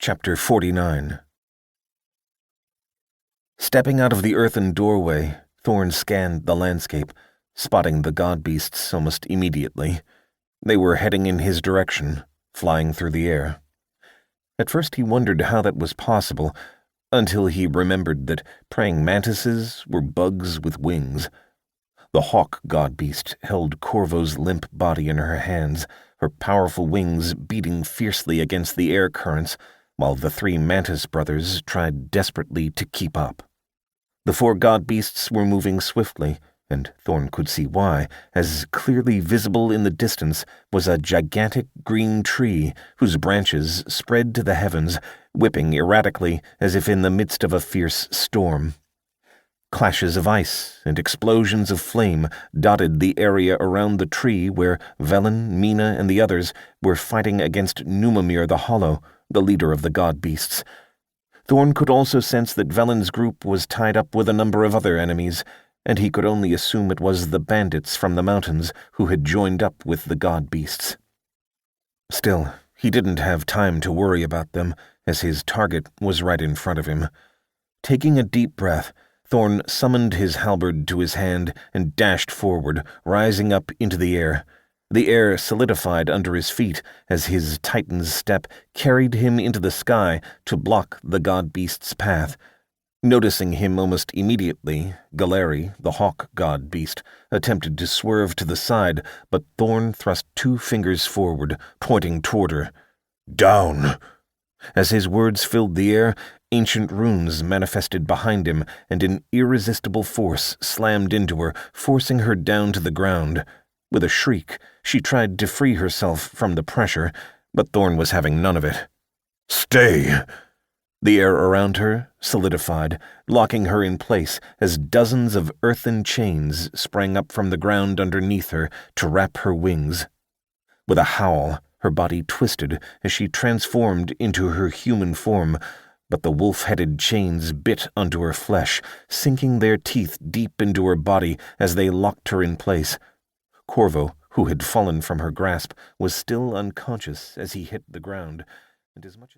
Chapter 49. Stepping out of the earthen doorway, Thorn scanned the landscape, spotting the god-beasts almost immediately. They were heading in his direction, flying through the air. At first he wondered how that was possible, until he remembered that praying mantises were bugs with wings. The hawk god-beast held Corvo's limp body in her hands, her powerful wings beating fiercely against the air currents, while the three mantis brothers tried desperately to keep up. The four god-beasts were moving swiftly, and Thorn could see why, as clearly visible in the distance was a gigantic green tree whose branches spread to the heavens, whipping erratically as if in the midst of a fierce storm. Clashes of ice and explosions of flame dotted the area around the tree where Velen, Mina, and the others were fighting against Numamir the Hollow, the leader of the god-beasts. Thorn could also sense that Velen's group was tied up with a number of other enemies, and he could only assume it was the bandits from the mountains who had joined up with the god-beasts. Still, he didn't have time to worry about them, as his target was right in front of him. Taking a deep breath, Thorn summoned his halberd to his hand and dashed forward, rising up into the air. The air solidified under his feet as his titan's step carried him into the sky to block the god-beast's path. Noticing him almost immediately, Galeri, the hawk god-beast, attempted to swerve to the side, but Thorn thrust 2 fingers forward, pointing toward her. "Down!" As his words filled the air, ancient runes manifested behind him, and an irresistible force slammed into her, forcing her down to the ground. With a shriek, she tried to free herself from the pressure, but Thorn was having none of it. "Stay!" The air around her solidified, locking her in place as dozens of earthen chains sprang up from the ground underneath her to wrap her wings. With a howl, her body twisted as she transformed into her human form, but the wolf-headed chains bit onto her flesh, sinking their teeth deep into her body as they locked her in place. Corvo, who had fallen from her grasp, was still unconscious as he hit the ground, and as much as